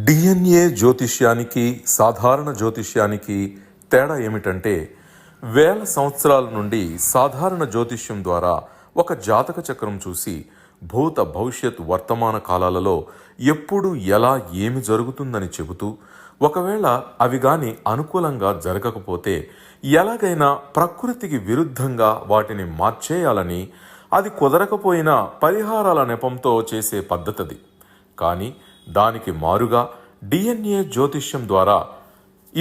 DNA జ్యోతిష్యానికి సాధారణ జ్యోతిష్యానికి తేడా ఏమిటంటే, వేల సంవత్సరాల నుండి సాధారణ జ్యోతిష్యం ద్వారా ఒక జాతక చక్రం చూసి భూత భవిష్యత్ వర్తమాన కాలాలలో ఎప్పుడు ఎలా ఏమి జరుగుతుందని చెబుతూ, ఒకవేళ అవి గాని అనుకూలంగా జరగకపోతే ఎలాగైనా ప్రకృతికి విరుద్ధంగా వాటిని మార్చేయాలని, అది కుదరకపోయినా పరిహారాల నెపంతో చేసే పద్ధతిది. కానీ దానికి మారుగా డిఎన్ఏ జ్యోతిష్యం ద్వారా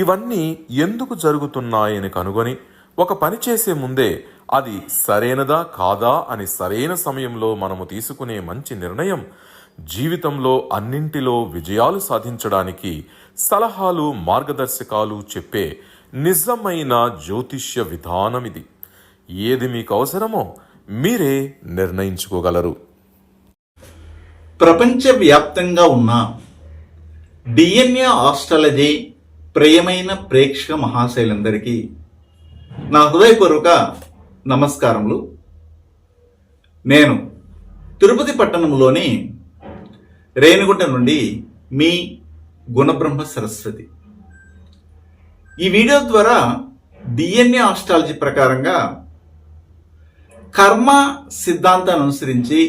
ఇవన్నీ ఎందుకు జరుగుతున్నాయని కనుగొని ఒక పని చేసే ముందే అది సరైనదా కాదా అని సరైన సమయంలో మనము తీసుకునే మంచి నిర్ణయం జీవితంలో అన్నింటిలో విజయాలు సాధించడానికి సలహాలు మార్గదర్శకాలు చెప్పే నిజమైన జ్యోతిష్య విధానం ఇది. ఏది మీకు అవసరమో మీరే నిర్ణయించుకోగలరు. ప్రపంచవ్యాప్తంగా ఉన్న డిఎన్ఏ ఆస్ట్రాలజీ ప్రియమైన ప్రేక్షక మహాశైలందరికీ నా హృదయపూర్వక నమస్కారములు. నేను తిరుపతి పట్టణంలోని రేణిగుంట నుండి మీ గుణబ్రహ్మ సరస్వతి. ఈ వీడియో ద్వారా డిఎన్ఏ ఆస్ట్రాలజీ ప్రకారంగా కర్మ సిద్ధాంతాన్ని అనుసరించి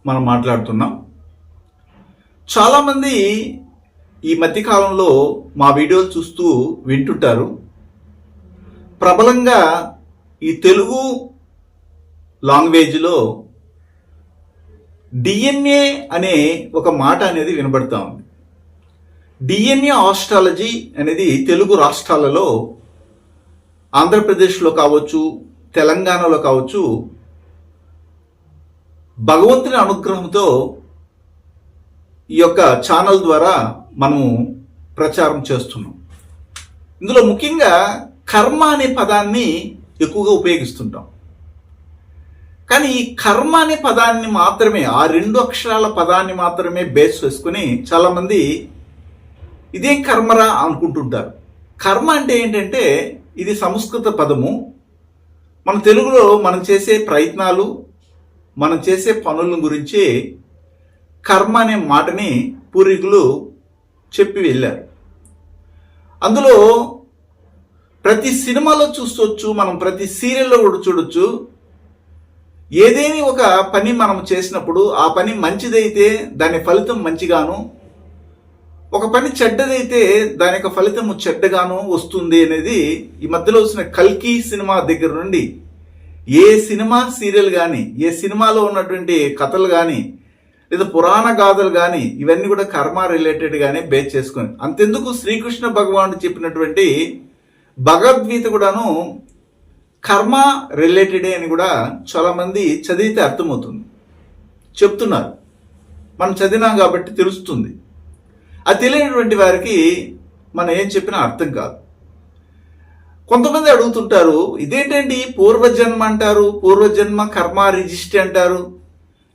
మనం మాట్లాడుతున్నాం. చాలామంది ఈ మధ్యకాలంలో మా వీడియోలు చూస్తూ వింటుంటారు. ప్రబలంగా ఈ తెలుగు లాంగ్వేజ్లో డిఎన్ఏ అనే ఒక మాట అనేది వినబడతా ఉంది. డిఎన్ఏ ఆస్ట్రాలజీ అనేది తెలుగు రాష్ట్రాలలో ఆంధ్రప్రదేశ్లో కావచ్చు, తెలంగాణలో కావచ్చు, భగవంతుని అనుగ్రహంతో ఈ యొక్క ఛానల్ ద్వారా మనము ప్రచారం చేస్తున్నాం. ఇందులో ముఖ్యంగా కర్మ అనే పదాన్ని ఎక్కువగా ఉపయోగిస్తుంటాం. కానీ ఈ కర్మ అనే పదాన్ని మాత్రమే, ఆ 2 అక్షరాల పదాన్ని మాత్రమే బేస్ చేసుకుని చాలామంది ఇదేం కర్మరా అనుకుంటుంటారు. కర్మ అంటే ఏంటంటే ఇది సంస్కృత పదము. మన తెలుగులో మనం చేసే ప్రయత్నాలు, మనం చేసే పనుల గురించి కర్మ అనే మాటని పూర్వీకులు చెప్పి వెళ్ళారు. అందులో ప్రతి సినిమాలో చూస్తవచ్చు, మనం ప్రతి సీరియల్లో కూడా చూడొచ్చు. ఏదేని ఒక పని మనం చేసినప్పుడు ఆ పని మంచిదైతే దాని ఫలితం మంచిగాను, ఒక పని చెడ్డదైతే దాని యొక్క ఫలితం చెడ్డగాను వస్తుంది అనేది ఈ మధ్యలో వచ్చిన కల్కి సినిమా దగ్గర నుండి ఏ సినిమా సీరియల్ కానీ, ఏ సినిమాలో ఉన్నటువంటి కథలు కానీ, లేదా పురాణ గాథలు కానీ ఇవన్నీ కూడా కర్మ రిలేటెడ్ గానే బేస్ చేసుకొని, అంతెందుకు శ్రీకృష్ణ భగవానుడు చెప్పినటువంటి భగవద్గీత కూడాను కర్మ రిలేటెడే అని కూడా చాలామంది చదివితే అర్థమవుతుంది, చెప్తున్నారు. మనం చదివినాం కాబట్టి తెలుస్తుంది. అది తెలియనటువంటి వారికి మనం ఏం చెప్పినా అర్థం కాదు. కొంతమంది అడుగుతుంటారు, ఇదేంటండి పూర్వజన్మ అంటారు, పూర్వజన్మ కర్మ రిజిస్ట్రీ అంటారు,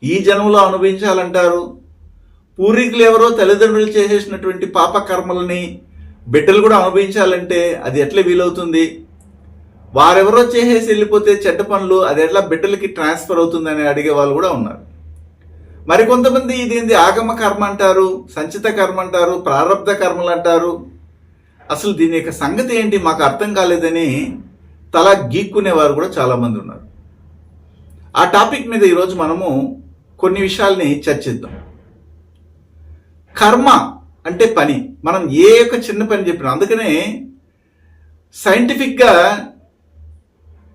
ఈ జన్మలో అనుభవించాలంటారు, పూర్వీకులు ఎవరో తల్లిదండ్రులు చేసేసినటువంటి పాప కర్మలని బిడ్డలు కూడా అనుభవించాలంటే అది ఎట్లా వీలవుతుంది, వారెవరో చేసేసి వెళ్ళిపోతే చెడ్డ పనులు అది ఎట్లా బిడ్డలకి ట్రాన్స్ఫర్ అవుతుందని అడిగే వాళ్ళు కూడా ఉన్నారు. మరికొంతమంది ఇదేంది ఆగమ కర్మ అంటారు, సంచిత కర్మ అంటారు, ప్రారబ్ధ కర్మలు అంటారు, అసలు దీని యొక్క సంగతి ఏంటి మాకు అర్థం కాలేదని తల గీక్కునేవారు కూడా చాలామంది ఉన్నారు. ఆ టాపిక్ మీద ఈరోజు మనము కొన్ని విషయాల్ని చర్చిద్దాం. కర్మ అంటే పని. మనం ఏ యొక్క చిన్న పని చెప్పినా, అందుకనే సైంటిఫిక్గా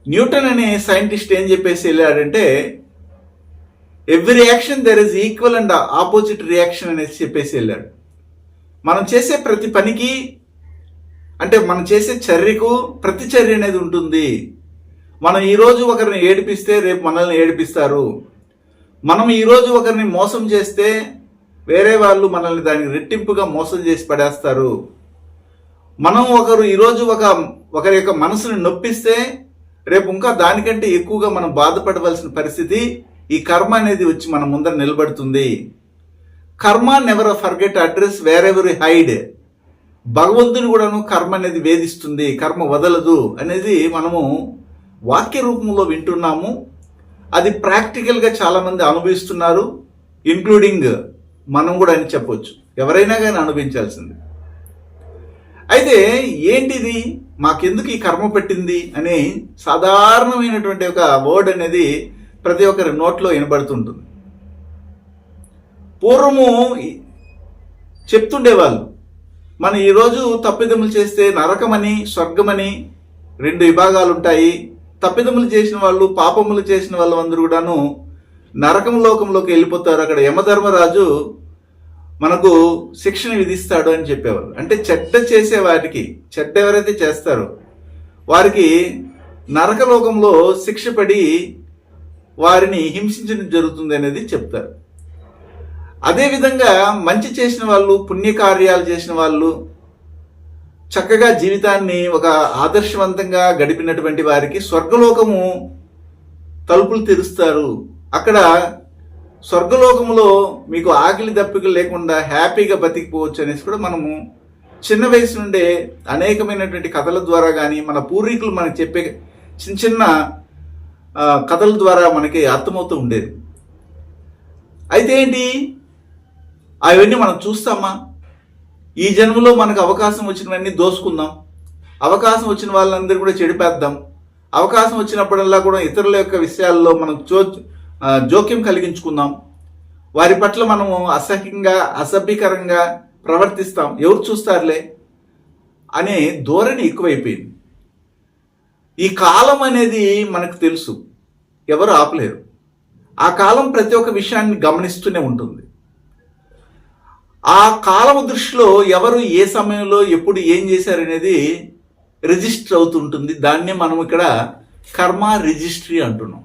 న్యూటన్ అనే సైంటిస్ట్ ఏం చెప్పేసి వెళ్ళాడంటే, every reaction there is equal and opposite reaction అనేసి చెప్పేసి వెళ్ళాడు. మనం చేసే ప్రతి పనికి, అంటే మనం చేసే చర్యకు ప్రతిచర్య అనేది ఉంటుంది. మనం ఈరోజు ఒకరిని ఏడిపిస్తే రేపు మనల్ని ఏడిపిస్తారు. మనం ఈరోజు ఒకరిని మోసం చేస్తే వేరే వాళ్ళు మనల్ని దానికి రెట్టింపుగా మోసం చేసి పడేస్తారు. మనం ఈరోజు ఒకరి యొక్క మనసుని నొప్పిస్తే రేపు ఇంకా దానికంటే ఎక్కువగా మనం బాధపడవలసిన పరిస్థితి ఈ కర్మ అనేది వచ్చి మన ముందర నిలబడుతుంది. కర్మ never forget address wear ever hide. భగవంతుని కూడాను కర్మ అనేది వేధిస్తుంది, కర్మ వదలదు అనేది మనము వాక్య రూపంలో వింటున్నాము. అది ప్రాక్టికల్గా చాలామంది అనుభవిస్తున్నారు, ఇంక్లూడింగ్ మనం కూడా అని చెప్పొచ్చు. ఎవరైనా కానీ అనుభవించాల్సింది. అయితే ఏంటిది, మాకెందుకు ఈ కర్మ పెట్టింది అనే సాధారణమైనటువంటి ఒక వర్డ్ అనేది ప్రతి ఒక్కరి నోట్లో వినబడుతుంటుంది. పూర్వము చెప్తుండేవాళ్ళు, మనం ఈరోజు తప్పిదములు చేస్తే నరకమని స్వర్గమని 2 విభాగాలు ఉంటాయి. తప్పిదములు చేసిన వాళ్ళు, పాపములు చేసిన వాళ్ళు అందరూ కూడాను నరకం లోకంలోకి వెళ్ళిపోతారు. అక్కడ యమధర్మరాజు మనకు శిక్షణ విధిస్తాడు అని చెప్పేవారు. అంటే చెడ్డ చేసే వారికి, చెడ్డ ఎవరైతే చేస్తారో వారికి నరకలోకంలో శిక్ష పడి వారిని హింసించడం జరుగుతుంది అనేది చెప్తారు. అదేవిధంగా మంచి చేసిన వాళ్ళు, పుణ్యకార్యాలు చేసిన వాళ్ళు, చక్కగా జీవితాన్ని ఒక ఆదర్శవంతంగా గడిపినటువంటి వారికి స్వర్గలోకము తలుపులు తెరుస్తారు. అక్కడ స్వర్గలోకములో మీకు ఆకలి దప్పికలు లేకుండా హ్యాపీగా బతికిపోవచ్చు అనేసి కూడా మనము చిన్న వయసు నుండే అనేకమైనటువంటి కథల ద్వారా కానీ మన పూర్వీకులు మనకు చెప్పే చిన్న చిన్న కథల ద్వారా మనకి అర్థమవుతూ ఉండేది. అయితే ఏంటి, అవన్నీ మనం చూస్తామా? ఈ జన్మలో మనకు అవకాశం వచ్చినవన్నీ దోసుకుందాం, అవకాశం వచ్చిన వాళ్ళందరూ కూడా చెడిపేద్దాం, అవకాశం వచ్చినప్పుడల్లా కూడా ఇతరుల యొక్క విషయాల్లో మనం జోక్యం కలిగించుకుందాం, వారి పట్ల మనము అసహ్యంగా అసభ్యకరంగా ప్రవర్తిస్తాం, ఎవరు చూస్తారులే అనే ధోరణి ఎక్కువైపోయింది. ఈ కాలం అనేది మనకు తెలుసు, ఎవరు ఆపలేరు. ఆ కాలం ప్రతి ఒక్క విషయాన్ని గమనిస్తూనే ఉంటుంది. ఆ కాలము దృష్టిలో ఎవరు ఏ సమయంలో ఎప్పుడు ఏం చేశారనేది రిజిస్టర్ అవుతుంటుంది. దాన్నే మనం ఇక్కడ కర్మ రిజిస్ట్రీ అంటున్నాం.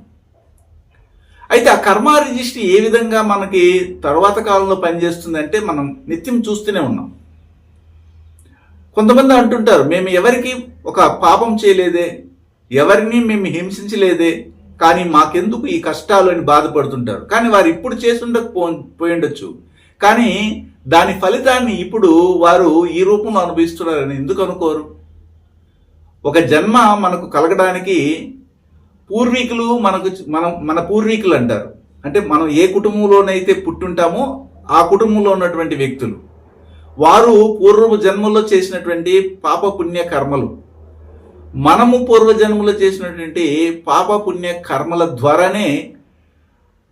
అయితే ఆ కర్మ రిజిస్ట్రీ ఏ విధంగా మనకి తర్వాత కాలంలో పనిచేస్తుంది అంటే మనం నిత్యం చూస్తూనే ఉన్నాం. కొంతమంది అంటుంటారు, మేము ఎవరికి ఒక పాపం చేయలేదే, ఎవరిని మేము హింసించలేదే, కానీ మాకెందుకు ఈ కష్టాలు అని బాధపడుతుంటారు. కానీ వారు ఇప్పుడు పోయిండొచ్చు, కానీ దాని ఫలితాన్ని ఇప్పుడు వారు ఈ రూపంలో అనుభవిస్తున్నారని ఎందుకు అనుకోరు? ఒక జన్మ మనకు కలగడానికి పూర్వీకులు మన పూర్వీకులు అంటారు. అంటే మనం ఏ కుటుంబంలోనైతే పుట్టుంటామో ఆ కుటుంబంలో ఉన్నటువంటి వ్యక్తులు, వారు పూర్వ జన్మలో చేసినటువంటి పాప పుణ్య కర్మలు, మనము పూర్వ జన్మలో చేసినటువంటి పాప పుణ్య కర్మల ద్వారానే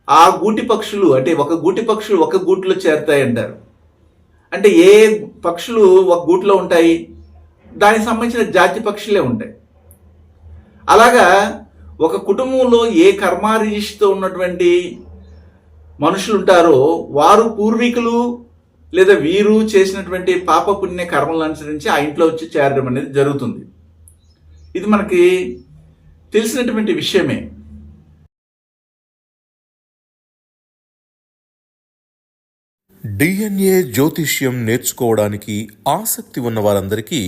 ఆ గూటి పక్షులు, అంటే ఒక గూటి పక్షులు ఒక గూటిలో చేరుతాయి అంటారు. అంటే ఏ పక్షులు ఒక గూటిలో ఉంటాయి, దానికి సంబంధించిన జాతి పక్షులే ఉంటాయి. అలాగా ఒక కుటుంబంలో ఏ కర్మారిజిస్తో ఉన్నటువంటి మనుషులు ఉంటారో వారు పూర్వీకులు లేదా వీరు చేసినటువంటి పాప పుణ్య కర్మలను అనుసరించి ఆ ఇంట్లో వచ్చి చేరడం అనేది జరుగుతుంది. ఇది మనకి తెలిసినటువంటి విషయమే. డిఎన్ఏ జ్యోతిష్యం నేర్చుకోవడానికి ఆసక్తి ఉన్న వారందరికీ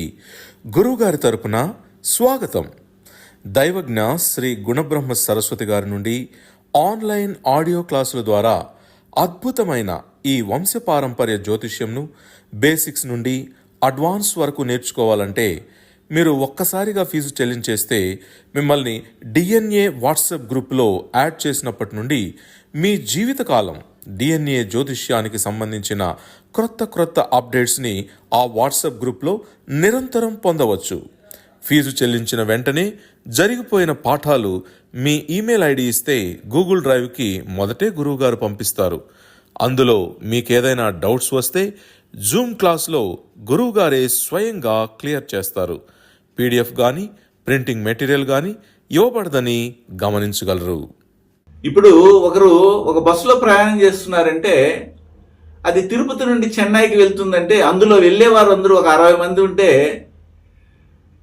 గురువుగారి తరపున స్వాగతం. దైవజ్ఞ శ్రీ గుణబ్రహ్మ సరస్వతి గారి నుండి ఆన్లైన్ ఆడియో క్లాసుల ద్వారా అద్భుతమైన ఈ వంశపారంపర్య జ్యోతిష్యంను బేసిక్స్ నుండి అడ్వాన్స్ వరకు నేర్చుకోవాలంటే మీరు ఒక్కసారిగా ఫీజు చెల్లించేస్తే మిమ్మల్ని డిఎన్ఏ వాట్సాప్ గ్రూప్లో యాడ్ చేసినప్పటి నుండి మీ జీవితకాలం డిఎన్ఏ జ్యోతిష్యానికి సంబంధించిన క్రొత్త అప్డేట్స్ని ఆ వాట్సాప్ గ్రూప్లో నిరంతరం పొందవచ్చు. ఫీజు చెల్లించిన వెంటనే జరిగిపోయిన పాఠాలు మీ ఈమెయిల్ ఐడి ఇస్తే గూగుల్ డ్రైవ్కి మొదటే గురువుగారు పంపిస్తారు. అందులో మీకేదైనా డౌట్స్ వస్తే జూమ్ క్లాస్లో గురువుగారే స్వయంగా క్లియర్ చేస్తారు. పీడిఎఫ్ కానీ ప్రింటింగ్ మెటీరియల్ కానీ ఇవ్వబడదని గమనించగలరు. ఇప్పుడు ఒకరు ఒక బస్సులో ప్రయాణం చేస్తున్నారంటే అది తిరుపతి నుండి చెన్నైకి వెళ్తుందంటే అందులో వెళ్ళేవారు అందరూ ఒక 60 మంది ఉంటే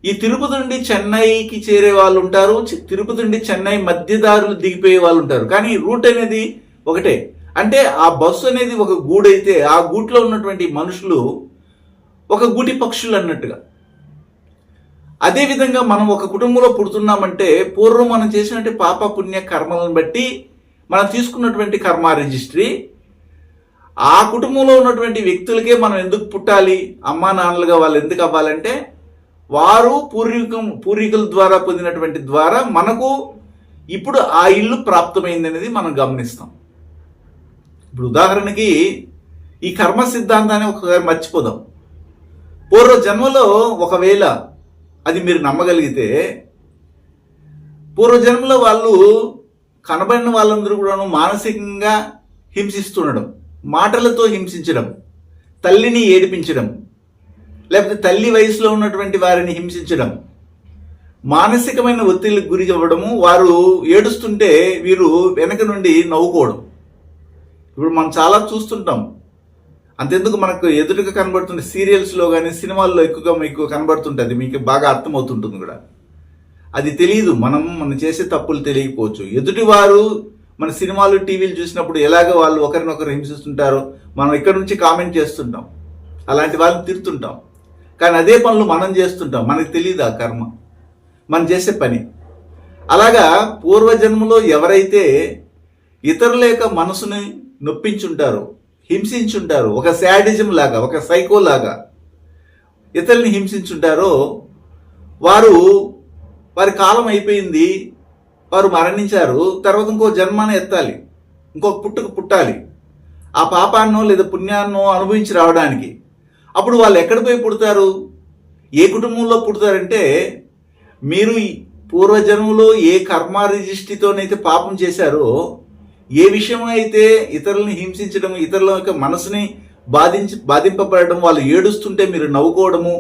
ఈ తిరుపతి నుండి చెన్నైకి చేరే వాళ్ళు ఉంటారు, తిరుపతి నుండి చెన్నై మధ్యదారులు దిగిపోయే వాళ్ళు ఉంటారు. కానీ రూట్ అనేది ఒకటే. అంటే ఆ బస్సు అనేది ఒక గూడైతే ఆ గూట్లో ఉన్నటువంటి మనుషులు ఒక గూటి పక్షులు అన్నట్టుగా. అదేవిధంగా మనం ఒక కుటుంబంలో పుడుతున్నామంటే పూర్వం మనం చేసినటువంటి పాప పుణ్య కర్మలను బట్టి మనం తీసుకున్నటువంటి కర్మ రిజిస్ట్రీ, ఆ కుటుంబంలో ఉన్నటువంటి వ్యక్తులకే మనం ఎందుకు పుట్టాలి, అమ్మా నాన్నలుగా వాళ్ళు ఎందుకు అవ్వాలంటే వారు పూర్వీకుల ద్వారా పొందినటువంటి ద్వారా మనకు ఇప్పుడు ఆ ఇల్లు ప్రాప్తమైంది అనేది మనం గమనిస్తాం. ఇప్పుడు ఉదాహరణకి ఈ కర్మ సిద్ధాంతాన్ని ఒకసారి మర్చిపోదాం. పూర్వ జన్మలో ఒకవేళ అది మీరు నమ్మగలిగితే, పూర్వజన్మలో వాళ్ళు కనబడిన వాళ్ళందరూ కూడాను మానసికంగా హింసిస్తుండడం, మాటలతో హింసించడం, తల్లిని ఏడిపించడం, లేకపోతే తల్లి వయసులో ఉన్నటువంటి వారిని హింసించడం, మానసికమైన ఒత్తిడికి గురి అవ్వడము, వారు ఏడుస్తుంటే వీరు వెనక నుండి నవ్వుకోవడం. ఇప్పుడు మనం చాలా చూస్తుంటాం. అంతెందుకు మనకు ఎదురుగా కనబడుతుంటే సీరియల్స్లో కానీ సినిమాల్లో ఎక్కువ కనబడుతుంటుంది. మీకు బాగా అర్థమవుతుంటుంది కూడా. అది తెలియదు, మనం చేసే తప్పులు తెలియకపోవచ్చు. ఎదుటివారు మన సినిమాలు టీవీలు చూసినప్పుడు ఎలాగ వాళ్ళు ఒకరినొకరు హింసిస్తుంటారో మనం ఇక్కడ నుంచి కామెంట్ చేస్తుంటాం, అలాంటి వాళ్ళని తిడుతుంటాం. కానీ అదే పనులు మనం చేస్తుంటాం, మనకు తెలియదు ఆ కర్మ మనం చేసే పని. అలాగా పూర్వజన్మలో ఎవరైతే ఇతరుల యొక్క మనసుని నొప్పించుంటారో, హింసించుంటారో, ఒక శాడిజం లాగా, ఒక సైకో లాగా ఇతరుల్ని హింసించుంటారో, వారి కాలం అయిపోయింది, వారు మరణించారు, తర్వాత ఇంకో జన్మాన్ని ఎత్తాలి, ఇంకొక పుట్టుకు పుట్టాలి, ఆ పాపాన్నో లేదా పుణ్యాన్నో అనుభవించి రావడానికి. అప్పుడు వాళ్ళు ఎక్కడ పోయి పుడతారు, ఏ కుటుంబంలో పుడతారంటే, మీరు పూర్వజన్మలో ఏ కర్మ రిజిస్ట్రీతోనైతే పాపం చేశారో, ఏ విషయం అయితే ఇతరులను హింసించడం, ఇతరుల యొక్క మనసుని బాధింపబడడం, వాళ్ళు ఏడుస్తుంటే మీరు నవ్వుకోవడము,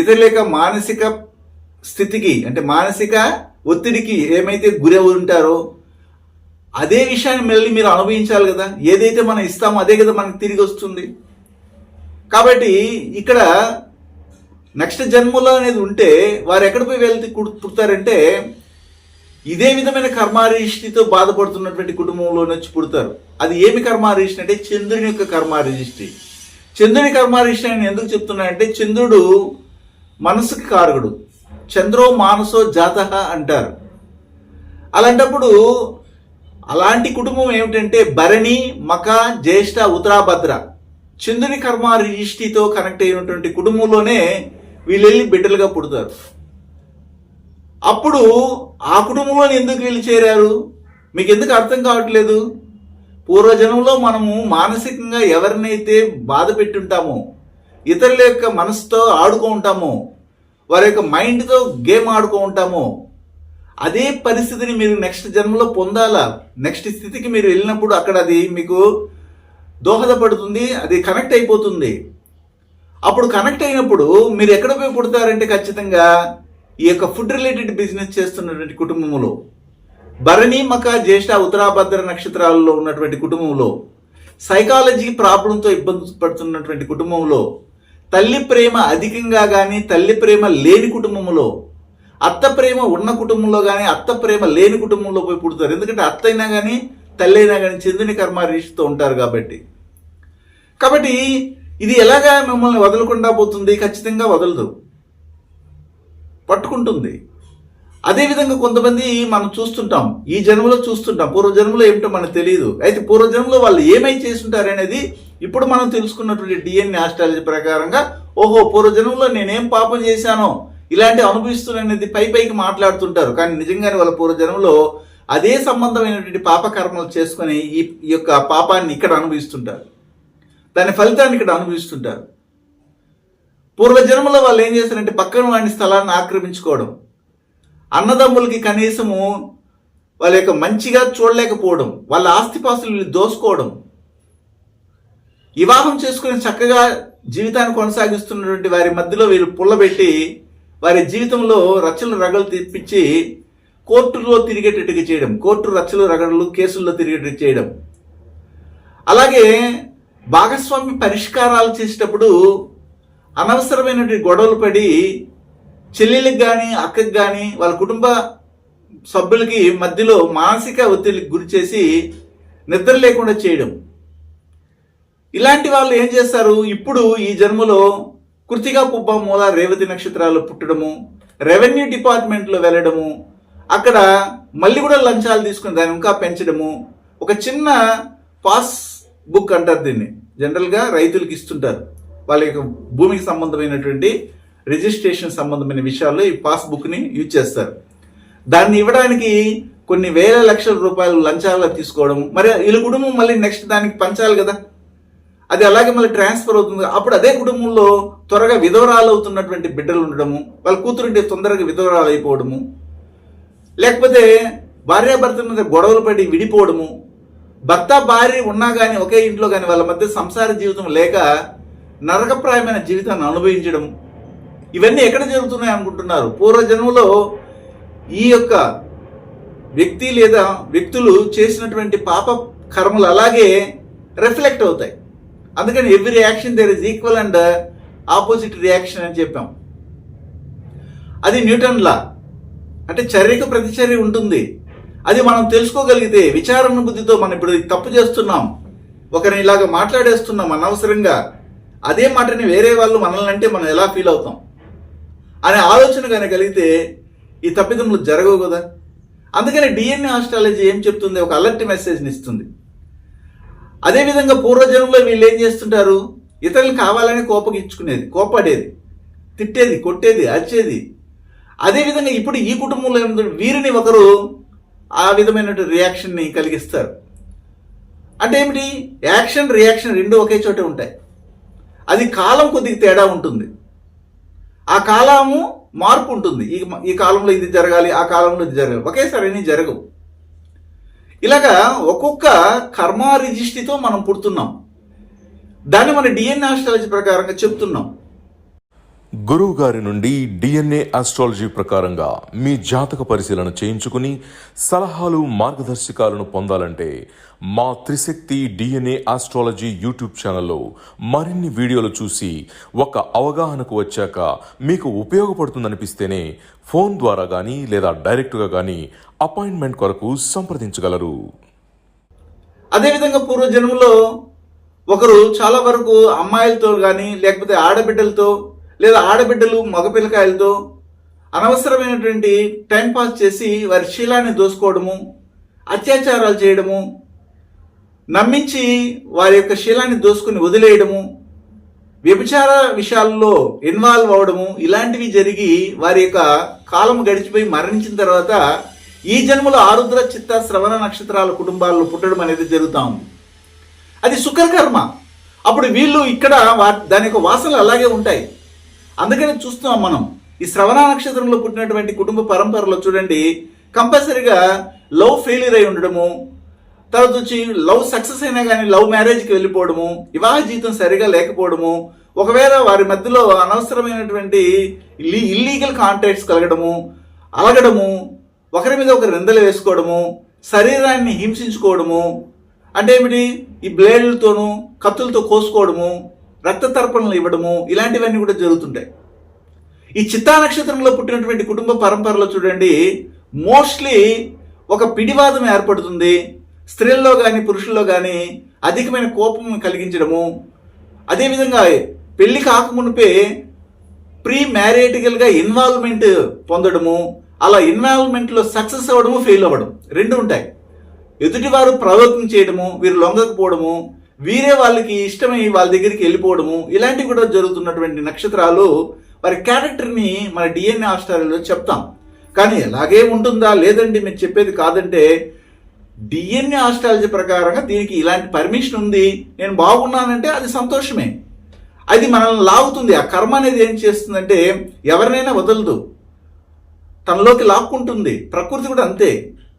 ఇతరుల యొక్క మానసిక స్థితికి అంటే మానసిక ఒత్తిడికి ఏమైతే గురి ఉంటారో అదే విషయాన్ని మళ్ళీ మీరు అనుభవించాలి కదా. ఏదైతే మనం ఇస్తామో అదే కదా మనకు తిరిగి వస్తుంది. కాబట్టి ఇక్కడ నెక్స్ట్ జన్మలో అనేది ఉంటే వారు ఎక్కడ పోయి వెళ్తే పుడతారంటే, ఇదే విధమైన కర్మారిష్టితో బాధపడుతున్నటువంటి కుటుంబంలో వచ్చి పుడతారు. అది ఏమి కర్మారిష్టి అంటే చంద్రుని యొక్క కర్మారిష్టి. చంద్రుని కర్మారిష్టి అని ఎందుకు చెప్తున్నానంటే, చంద్రుడు మనసుకి కారకుడు. చంద్రో మానసో జాతః అంటారు. అలాంటప్పుడు అలాంటి కుటుంబం ఏమిటంటే భరణి, మక, జ్యేష్ఠ, ఉత్తరాభద్ర చంద్రుని కర్మారిష్టితో కనెక్ట్ అయినటువంటి కుటుంబంలోనే వీళ్ళెళ్ళి బిడ్డలుగా పుడతారు. అప్పుడు ఆ కుటుంబంలో ఎందుకు వీళ్ళు చేరారు మీకు ఎందుకు అర్థం కావట్లేదు? పూర్వజన్మలో మనము మానసికంగా ఎవరినైతే బాధ పెట్టుంటామో, ఇతరుల యొక్క మనసుతో ఆడుకుంటామో, వారి యొక్క మైండ్తో గేమ్ ఆడుకుంటామో, అదే పరిస్థితిని మీరు నెక్స్ట్ జన్మలో పొందాలా. నెక్స్ట్ స్థితికి మీరు వెళ్ళినప్పుడు అక్కడ అది మీకు దోహదపడుతుంది, అది కనెక్ట్ అయిపోతుంది. అప్పుడు కనెక్ట్ అయినప్పుడు మీరు ఎక్కడ పోయి పుడతారంటే ఖచ్చితంగా ఈ యొక్క ఫుడ్ రిలేటెడ్ బిజినెస్ చేస్తున్నటువంటి కుటుంబంలో, భరణి, మక, జ్యేష్ఠ, ఉత్తరాభద్ర నక్షత్రాలలో ఉన్నటువంటి కుటుంబంలో, సైకాలజీ ప్రాబ్లంతో ఇబ్బంది పడుతున్నటువంటి కుటుంబంలో, తల్లి ప్రేమ అధికంగా కానీ తల్లి ప్రేమ లేని కుటుంబంలో, అత్త ప్రేమ ఉన్న కుటుంబంలో కానీ అత్త ప్రేమ లేని కుటుంబంలో పోయి పుడతారు. ఎందుకంటే అత్త అయినా కానీ తల్లి అయినా కానీ చంద్రుని కర్మారీష్తో ఉంటారు కాబట్టి. ఇది ఎలాగా మిమ్మల్ని వదలకుండా పోతుంది? ఖచ్చితంగా వదలదు, పట్టుకుంటుంది. అదేవిధంగా కొంతమంది మనం చూస్తుంటాం, ఈ జన్మలో చూస్తుంటాం, పూర్వజన్మలో ఏమిటో మనకు తెలియదు. అయితే పూర్వజన్మలో వాళ్ళు ఏమై చేస్తుంటారు అనేది ఇప్పుడు మనం తెలుసుకున్నటువంటి డిఎన్ఏ ఆస్ట్రాలజీ ప్రకారంగా, ఓహో పూర్వజన్మలో నేనేం పాపం చేశానో ఇలాంటి అనుభవిస్తున్నాననేది పైకి మాట్లాడుతుంటారు. కానీ నిజంగానే వాళ్ళ పూర్వజన్మలో అదే సంబంధమైనటువంటి పాపకర్మలు చేసుకొని ఈ యొక్క పాపాన్ని ఇక్కడ అనుభవిస్తుంటారు, దాని ఫలితాన్ని ఇక్కడ అనుభవిస్తుంటారు. పూర్వజన్మలో వాళ్ళు ఏం చేస్తారంటే పక్కన వాడి స్థలాన్ని ఆక్రమించుకోవడం, అన్నదమ్ములకి కనీసము వాళ్ళ యొక్క మంచిగా చూడలేకపోవడం, వాళ్ళ ఆస్తిపాస్తులు దోసుకోవడం, వివాహం చేసుకుని చక్కగా జీవితాన్ని కొనసాగిస్తున్నటువంటి వారి మధ్యలో వీళ్ళు పుల్లబెట్టి వారి జీవితంలో రచ్చలు రగలు తెప్పించి కోర్టులో తిరిగేటట్టుగా చేయడం, కోర్టు రచ్చలు రగడలు కేసుల్లో తిరిగేటట్టు చేయడం. అలాగే భాగస్వామి పరిష్కారాలు చేసేటప్పుడు అనవసరమైనటువంటి గొడవలు పడి చెల్లెళ్ళకి కానీ అక్కకి కానీ వాళ్ళ కుటుంబ సభ్యులకి మధ్యలో మానసిక ఒత్తిడికి గురి చేసి నిద్ర లేకుండా చేయడం. ఇలాంటి వాళ్ళు ఏం చేస్తారు, ఇప్పుడు ఈ జన్మలో కృతిక, పుబ్బ, మూల, రేవతి నక్షత్రాలు పుట్టడము, రెవెన్యూ డిపార్ట్మెంట్లో వెళ్ళడము, అక్కడ మళ్ళీ కూడా లంచాలు తీసుకుని దాన్ని ఇంకా పెంచడము, ఒక చిన్న పాస్ బుక్ అంటారు దీన్ని, జనరల్గా రైతులకు ఇస్తుంటారు వాళ్ళ యొక్క భూమికి సంబంధమైనటువంటి రిజిస్ట్రేషన్ సంబంధమైన విషయాల్లో ఈ పాస్ బుక్ని యూజ్ చేస్తారు. దాన్ని ఇవ్వడానికి కొన్ని వేల లక్షల రూపాయలు లంచాలు తీసుకోవడం, మరి వీళ్ళ కుటుంబం మళ్ళీ నెక్స్ట్ దానికి పంచాలి కదా, అది అలాగే మళ్ళీ ట్రాన్స్ఫర్ అవుతుంది. అప్పుడు అదే కుటుంబంలో త్వరగా విధవరాలు అవుతున్నటువంటి బిడ్డలు ఉండడము, వాళ్ళ కూతురుంటే తొందరగా విధవరాలు అయిపోవడము, లేకపోతే భార్యాభర్తల మీద గొడవలు పడి విడిపోవడము, భర్త భార్య ఉన్నా కానీ ఒకే ఇంట్లో కానీ వాళ్ళ మధ్య సంసార జీవితం లేక నరకప్రాయమైన జీవితాన్ని అనుభవించడం, ఇవన్నీ ఎక్కడ జరుగుతున్నాయి అనుకుంటున్నారు? పూర్వజన్మలో ఈ యొక్క వ్యక్తి లేదా వ్యక్తులు చేసినటువంటి పాప కర్మలు అలాగే రిఫ్లెక్ట్ అవుతాయి. అందుకని every reaction there is equal and opposite reaction అని చెప్పాం. అది న్యూటన్ లా. అంటే చర్యకు ప్రతిచర్య ఉంటుంది. అది మనం తెలుసుకోగలిగితే విచారణ బుద్ధితో మనం ఇప్పుడు తప్పు చేస్తున్నాం, ఒకరిని ఇలాగ మాట్లాడేస్తున్నాం అనవసరంగా, అదే మాటని వేరే వాళ్ళు మనల్ని అంటే మనం ఎలా ఫీల్ అవుతాం అనే ఆలోచన కానీ కలిగితే ఈ తప్పిదములు జరగవు కదా. అందుకని డిఎన్ఏ ఆస్ట్రాలజీ ఏం చెప్తుంది? ఒక అలర్ట్ మెసేజ్ని ఇస్తుంది. అదేవిధంగా పూర్వజన్మలో వీళ్ళు ఏం చేస్తుంటారు? ఇతరులు కావాలని కోపగించుకునేది, కోపడేది, తిట్టేది, కొట్టేది, అరిచేది. అదేవిధంగా ఇప్పుడు ఈ కుటుంబంలో ఏముంది? వీరిని ఒకరు ఆ విధమైన రియాక్షన్ని కలిగిస్తారు. అంటే ఏమిటి? యాక్షన్ రియాక్షన్ రెండు ఒకే చోట ఉంటాయి. అది కాలం కొద్దిగా తేడా ఉంటుంది, ఆ కాలము మార్పు ఉంటుంది. ఈ కాలంలో ఇది జరగాలి, ఆ కాలంలో ఇది జరగాలి, ఒకేసారి అన్నీ జరగవు. ఇలాగా ఒక్కొక్క కర్మ రిజిస్ట్రీతో మనం పుడుతున్నాం. దాన్ని మన డిఎన్ఏ ఆస్ట్రాలజీ ప్రకారంగా చెప్తున్నాం. గురువు గారి నుండి డిఎన్ఏ ఆస్ట్రాలజీ ప్రకారంగా మీ జాతక పరిశీలన చేయించుకుని సలహాలు మార్గదర్శకాలను పొందాలంటే మా త్రిశక్తి డిఎన్ఏ ఆస్ట్రాలజీ యూట్యూబ్ ఛానల్లో మరిన్ని వీడియోలు చూసి ఒక అవగాహనకు వచ్చాక మీకు ఉపయోగపడుతుందనిపిస్తేనే ఫోన్ ద్వారా కానీ లేదా డైరెక్ట్గా కానీ అపాయింట్మెంట్ కొరకు సంప్రదించగలరు. అదేవిధంగా పూర్వజన్మలో ఒకరు చాలా వరకు అమ్మాయిలతో కానీ లేకపోతే ఆడబిడ్డలతో లేదా ఆడబిడ్డలు మగపిల్లకాయలతో అనవసరమైనటువంటి టైంపాస్ చేసి వారి శీలాన్ని దోసుకోవడము, అత్యాచారాలు చేయడము, నమ్మించి వారి యొక్క శీలాన్ని దోసుకుని వదిలేయడము, వ్యభిచార విషయాల్లో ఇన్వాల్వ్ అవడము, ఇలాంటివి జరిగి వారి యొక్క కాలం గడిచిపోయి మరణించిన తర్వాత ఈ జన్మలో ఆరుద్ర చిత్త శ్రవణ నక్షత్రాల కుటుంబాల్లో పుట్టడం అనేది జరుగుతూ ఉంది. అది శుక్రకర్మ. అప్పుడు వీళ్ళు ఇక్కడ దాని యొక్క వాసనలు అలాగే ఉంటాయి. అందుకని చూస్తున్నాం మనం ఈ శ్రవణ నక్షత్రంలో పుట్టినటువంటి కుటుంబ పరంపరలో చూడండి, కంపల్సరీగా లవ్ ఫెయిల్యూర్ అయి ఉండడము, తర్వాత వచ్చి లవ్ సక్సెస్ అయినా కానీ లవ్ మ్యారేజ్కి వెళ్ళిపోవడము, వివాహ జీవితం సరిగా లేకపోవడము, ఒకవేళ వారి మధ్యలో అనవసరమైనటువంటి ఇల్లీగల్ కాంటాక్ట్స్ కలగడము, అలగడము, ఒకరి మీద ఒకరు నిందలు వేసుకోవడము, శరీరాన్ని హింసించుకోవడము, అంటే ఏమిటి? ఈ బ్లేడ్లతోనూ కత్తులతో కోసుకోవడము, రక్త తర్పణలు ఇవ్వడము, ఇలాంటివన్నీ కూడా జరుగుతుంటాయి. ఈ చిత్తా నక్షత్రంలో పుట్టినటువంటి కుటుంబ పరంపరలో చూడండి, మోస్ట్లీ ఒక పిడివాదం ఏర్పడుతుంది. స్త్రీల్లో కానీ పురుషుల్లో కానీ అధికమైన కోపం కలిగించడము, అదేవిధంగా పెళ్లి కాకమునిపే ప్రీ మ్యారేటికల్గా ఇన్వాల్వ్మెంట్ పొందడము, అలా ఇన్వాల్వ్మెంట్లో సక్సెస్ అవ్వడము, ఫెయిల్ అవ్వడం రెండు ఉంటాయి. ఎదుటివారు ప్రవోకింగ్ చేయడము, వీరు లొంగకపోవడము, వీరే వాళ్ళకి ఇష్టమై వాళ్ళ దగ్గరికి వెళ్ళిపోవడము, ఇలాంటివి కూడా జరుగుతున్నటువంటి నక్షత్రాలు వారి క్యారెక్టర్ని మన డిఎన్ఏ ఆస్ట్రాలజీలో చెప్తాం. కానీ ఎలాగే ఉంటుందా? లేదండి మీరు చెప్పేది కాదంటే డిఎన్ఏ ఆస్ట్రాలజీ ప్రకారంగా దీనికి ఇలాంటి పర్మిషన్ ఉంది, నేను బాగున్నానంటే అది సంతోషమే. అది మనల్ని లాగుతుంది. ఆ కర్మ అనేది ఏం చేస్తుందంటే ఎవరినైనా వదలదు, తనలోకి లాక్కుంటుంది. ప్రకృతి కూడా అంతే,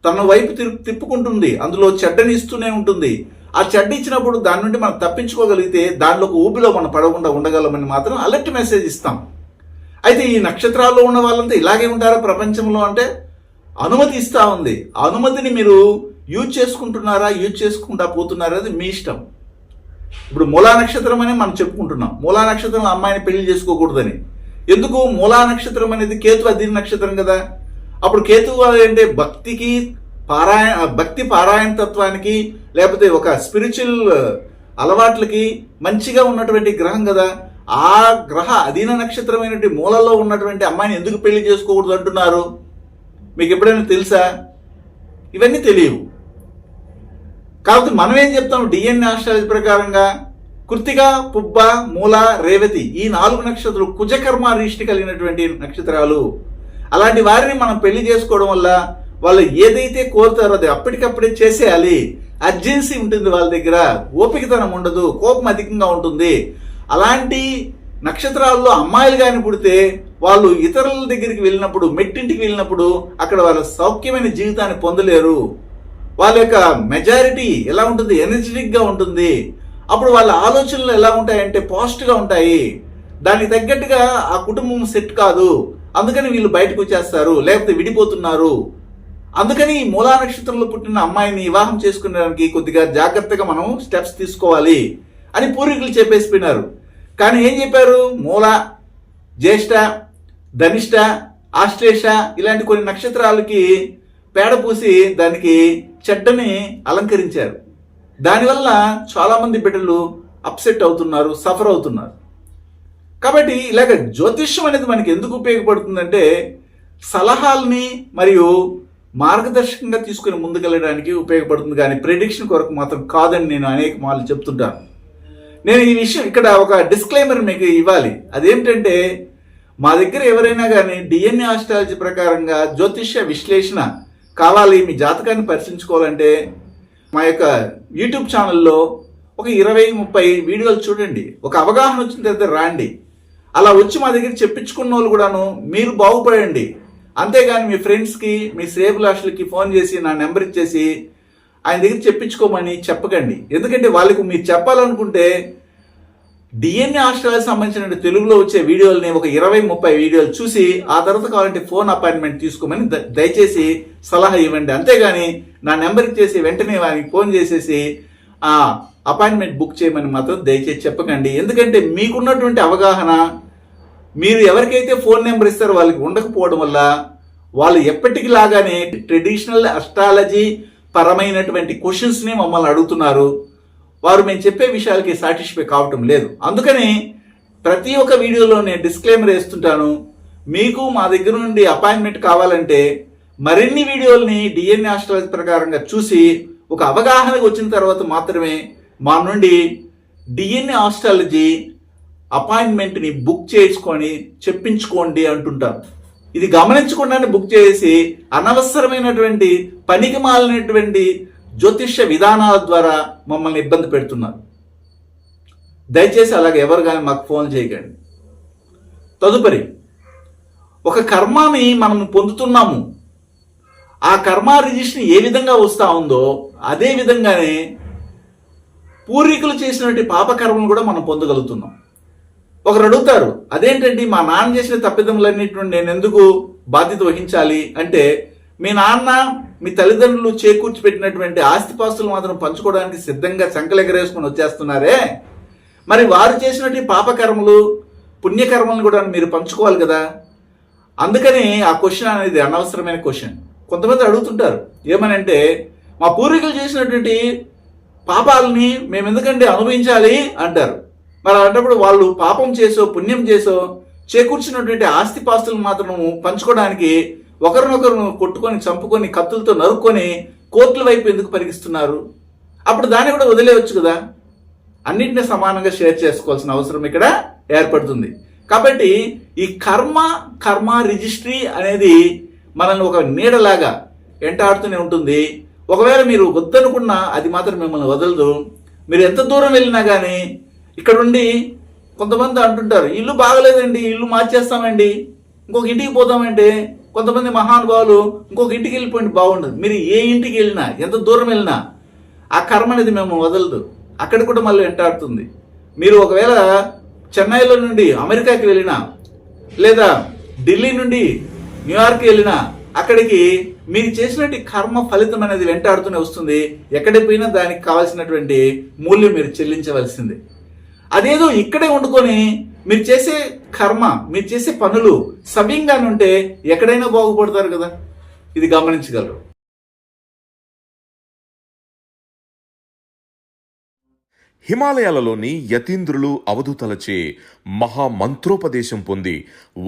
తన వైపు తిప్పుకుంటుంది, అందులో చెడ్డని ఇస్తూనే ఉంటుంది. ఆ చెడ్డ ఇచ్చినప్పుడు దాని నుండి మనం తప్పించుకోగలిగితే దానిలో ఒక ఊబిలో మనం పడకుండా ఉండగలమని మాత్రం అలర్ట్ మెసేజ్ ఇస్తాం. అయితే ఈ నక్షత్రాల్లో ఉన్న వాళ్ళంతా ఇలాగే ఉంటారా ప్రపంచంలో అంటే అనుమతి ఇస్తా ఉంది. ఆ అనుమతిని మీరు యూజ్ చేసుకుంటున్నారా, యూజ్ చేసుకుంటా పోతున్నారా అది మీ ఇష్టం. ఇప్పుడు మూలా నక్షత్రం అని మనం చెప్పుకుంటున్నాం. మూలా నక్షత్రం అమ్మాయిని పెళ్లి చేసుకోకూడదని. ఎందుకు? మూలా నక్షత్రం అనేది కేతు అధీన నక్షత్రం కదా. అప్పుడు కేతు అంటే భక్తి పారాయణ తత్వానికి లేకపోతే ఒక స్పిరిచువల్ అలవాట్లకి మంచిగా ఉన్నటువంటి గ్రహం కదా. ఆ గ్రహ అధీన నక్షత్రమైనటువంటి మూలలో ఉన్నటువంటి అమ్మాయిని ఎందుకు పెళ్లి చేసుకోకూడదు అంటున్నారు? మీకు ఎప్పుడైనా తెలుసా? ఇవన్నీ తెలియవు. కాబట్టి మనం ఏం చెప్తాం డిఎన్ఏ ఆస్ట్రాలజీ ప్రకారంగా కృత్తిక, పుబ్బ, మూల, రేవతి ఈ 4 నక్షత్రాలు కుజకర్మ రిష్టి కలిగినటువంటి నక్షత్రాలు. అలాంటి వారిని మనం పెళ్లి చేసుకోవడం వల్ల వాళ్ళు ఏదైతే కోరుతారో అది అప్పటికప్పుడే చేసేయాలి. అర్జెన్సీ ఉంటుంది వాళ్ళ దగ్గర, ఓపికతనం ఉండదు, కోపం అధికంగా ఉంటుంది. అలాంటి నక్షత్రాల్లో అమ్మాయిలు కానీ పుడితే వాళ్ళు ఇతరుల దగ్గరికి వెళ్ళినప్పుడు, మెట్టింటికి వెళ్ళినప్పుడు అక్కడ వాళ్ళ సౌఖ్యమైన జీవితాన్ని పొందలేరు. వాళ్ళ యొక్క మెజారిటీ ఎలా ఉంటుంది, ఎనర్జెటిక్గా ఉంటుంది. అప్పుడు వాళ్ళ ఆలోచనలు ఎలా ఉంటాయంటే పాజిటివ్గా ఉంటాయి. దానికి తగ్గట్టుగా ఆ కుటుంబం సెట్ కాదు, అందుకని వీళ్ళు బయటకు వచ్చేస్తారు, లేకపోతే విడిపోతున్నారు. అందుకని ఈ మూలా నక్షత్రంలో పుట్టిన అమ్మాయిని వివాహం చేసుకునేదానికి కొద్దిగా జాగ్రత్తగా మనం స్టెప్స్ తీసుకోవాలి అని పూర్వీకులు చెప్పేసిపోయినారు. కానీ ఏం చెప్పారు, మూల, జ్యేష్ఠ, ధనిష్ట, ఆశ్లేష ఇలాంటి కొన్ని నక్షత్రాలకి పేడ పూసి దానికి చెడ్డని అలంకరించారు. దానివల్ల చాలామంది బిడ్డలు అప్సెట్ అవుతున్నారు, సఫర్ అవుతున్నారు. కాబట్టి ఇలాగ జ్యోతిష్యం అనేది మనకి ఎందుకు ఉపయోగపడుతుందంటే సలహాలని మరియు మార్గదర్శకంగా తీసుకుని ముందుకెళ్ళడానికి ఉపయోగపడుతుంది, కానీ ప్రెడిక్షన్ కొరకు మాత్రం కాదని నేను అనేక మార్లు చెప్తుంటాను. నేను ఈ విషయం ఇక్కడ ఒక డిస్క్లైమర్ మీకు ఇవ్వాలి. అదేమిటంటే మా దగ్గర ఎవరైనా కానీ డిఎన్ఏ ఆస్ట్రాలజీ ప్రకారంగా జ్యోతిష్య విశ్లేషణ కావాలి, మీ జాతకాన్ని పరిశీలించుకోవాలంటే మా యొక్క యూట్యూబ్ ఛానల్లో ఒక 20-30 వీడియోలు చూడండి. ఒక అవగాహన వచ్చిన తర్వాత రాండి. అలా వచ్చి మా దగ్గర చెప్పించుకున్న వాళ్ళు కూడాను మీరు బాగుపడండి. అంతేగాని మీ ఫ్రెండ్స్కి, మీ శ్రేయభిలాషులకి ఫోన్ చేసి నా నెంబర్ ఇచ్చేసి ఆయన దగ్గర చెప్పించుకోమని చెప్పకండి. ఎందుకంటే వాళ్ళకు మీరు చెప్పాలనుకుంటే డిఎన్ఏ ఆస్ట్రాలజీకి సంబంధించిన తెలుగులో వచ్చే వీడియోలని ఒక 20-30 వీడియోలు చూసి ఆ తర్వాత కావాలంటే ఫోన్ అపాయింట్మెంట్ తీసుకోమని దయచేసి సలహా ఇవ్వండి. అంతేగాని నా నెంబర్ ఇచ్చేసి వెంటనే వారికి ఫోన్ చేసేసి ఆ అపాయింట్మెంట్ బుక్ చేయమని మాత్రం దయచేసి చెప్పకండి. ఎందుకంటే మీకున్నటువంటి అవగాహన మీరు ఎవరికైతే ఫోన్ నెంబర్ ఇస్తారో వాళ్ళకి ఉండకపోవడం వల్ల వాళ్ళు ఎప్పటికి లాగానే ట్రెడిషనల్ అస్ట్రాలజీ పరమైనటువంటి క్వశ్చన్స్ని మమ్మల్ని అడుగుతున్నారు. వారు మేము చెప్పే విషయాలకి సాటిస్ఫై కావటం లేదు. అందుకని ప్రతి ఒక్క వీడియోలో నేను డిస్క్లైమర్ వేస్తుంటాను. మీకు మా దగ్గర నుండి అపాయింట్మెంట్ కావాలంటే మరిన్ని వీడియోల్ని డిఎన్ఏ ఆస్ట్రాలజీ ప్రకారంగా చూసి ఒక అవగాహనకు వచ్చిన తర్వాత మాత్రమే మా నుండి డిఎన్ఏ ఆస్ట్రాలజీ అపాయింట్మెంట్ని బుక్ చేసుకొని చెప్పించుకోండి అంటుంటాం. ఇది గమనించకుండానే బుక్ చేసి అనవసరమైనటువంటి పనికి మాలినటువంటి జ్యోతిష్య విధానాల ద్వారా మమ్మల్ని ఇబ్బంది పెడుతున్నారు. దయచేసి అలాగే ఎవరు కానీ మాకు ఫోన్ చేయకండి. తదుపరి ఒక కర్మని మనం పొందుతున్నాము. ఆ కర్మ రిజిస్ట్రీ ఏ విధంగా వస్తూ ఉందో అదే విధంగానే పూర్వీకులు చేసినటువంటి పాపకర్మను కూడా మనం పొందగలుగుతున్నాం. ఒకరు అడుగుతారు, అదేంటండి మా నాన్న చేసిన తప్పిదములన్నిటి నేను ఎందుకు బాధ్యత వహించాలి అంటే, మీ నాన్న మీ తల్లిదండ్రులు చేకూర్చి పెట్టినటువంటి ఆస్తిపాస్తులు మాత్రం పంచుకోవడానికి సిద్ధంగా సంకలెగరేసుకుని వచ్చేస్తున్నారే, మరి వారు చేసినటువంటి పాపకర్మలు పుణ్యకర్మలను కూడా మీరు పంచుకోవాలి కదా. అందుకని ఆ క్వశ్చన్ అనేది అనవసరమైన క్వశ్చన్. కొంతమంది అడుగుతుంటారు ఏమనంటే, మా పూర్వీకులు చేసినటువంటి పాపాలని మేము ఎందుకంటే అనుభవించాలి అంటారు. మరి అలాంటప్పుడు వాళ్ళు పాపం చేసో పుణ్యం చేసో చేకూర్చినటువంటి ఆస్తిపాస్తులను మాత్రం పంచుకోవడానికి ఒకరినొకరు కొట్టుకొని చంపుకొని కత్తులతో నరుక్కొని కోర్టుల వైపు ఎందుకు పరిగిస్తున్నారు? అప్పుడు దాన్ని కూడా వదిలేయవచ్చు కదా. అన్నింటినీ సమానంగా షేర్ చేసుకోవాల్సిన అవసరం ఇక్కడ ఏర్పడుతుంది. కాబట్టి ఈ కర్మ రిజిస్ట్రీ అనేది మనల్ని ఒక నీడలాగా వెంటాడుతూనే ఉంటుంది. ఒకవేళ మీరు వద్దనుకున్నా అది మాత్రం మిమ్మల్ని వదలదు. మీరు ఎంత దూరం వెళ్ళినా కానీ ఇక్కడ ఉండి కొంతమంది అంటుంటారు, ఇల్లు బాగలేదండి, ఇల్లు మార్చేస్తామండి, ఇంకొక ఇంటికి పోతామంటే కొంతమంది మహానుభావులు ఇంకొక ఇంటికి వెళ్ళిపోయింది బాగుండదు. మీరు ఏ ఇంటికి వెళ్ళినా ఎంత దూరం వెళ్ళినా ఆ కర్మ అనేది మేము వదలదు, అక్కడ కూడా మళ్ళీ వెంటాడుతుంది. మీరు ఒకవేళ చెన్నైలో నుండి అమెరికాకి వెళ్ళినా లేదా ఢిల్లీ నుండి న్యూయార్క్ వెళ్ళినా అక్కడికి మీరు చేసినటువంటి కర్మ ఫలితం అనేది వెంటాడుతూనే వస్తుంది. ఎక్కడికి పోయినా దానికి కావాల్సినటువంటి మూల్యం మీరు చెల్లించవలసిందే. అదేదో ఇక్కడే వండుకొని మీరు చేసే కర్మ, మీరు చేసే పనులు సవ్యంగానే ఉంటే ఎక్కడైనా బాగుపడతారు కదా. ఇది గమనించగలరు. హిమాలయాలలోని యతీంద్రులు అవధూతలచే మహామంత్రోపదేశం పొంది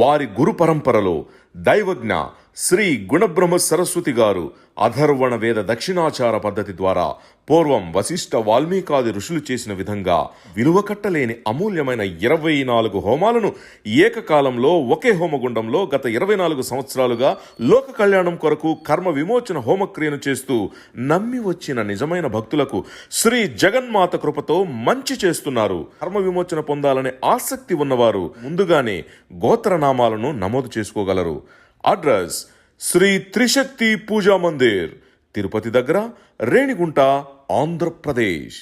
వారి గురు పరంపరలో దైవజ్ఞ శ్రీ గుణబ్రహ్మ సరస్వతి గారు అధర్వణ వేద దక్షిణాచార పద్ధతి ద్వారా పూర్వం వశిష్ఠ వాల్మీకాది ఋషులు చేసిన విధంగా విలువ కట్టలేని అమూల్యమైన 24 హోమాలను ఏకకాలంలో ఒకే హోమగుండంలో గత 24 సంవత్సరాలుగా లోక కళ్యాణం కొరకు కర్మ విమోచన హోమక్రియను చేస్తూ నమ్మి వచ్చిన నిజమైన భక్తులకు శ్రీ జగన్మాత కృపతో మంచి చేస్తున్నారు. కర్మ విమోచన పొందాలనే ఆసక్తి ఉన్నవారు ముందుగానే గోత్రనామాలను నమోదు చేసుకోగలరు. అడ్రస్ శ్రీ త్రిశక్తి పూజా మందిర్, తిరుపతి దగ్గర, రేణిగుంట, ఆంధ్రప్రదేశ్.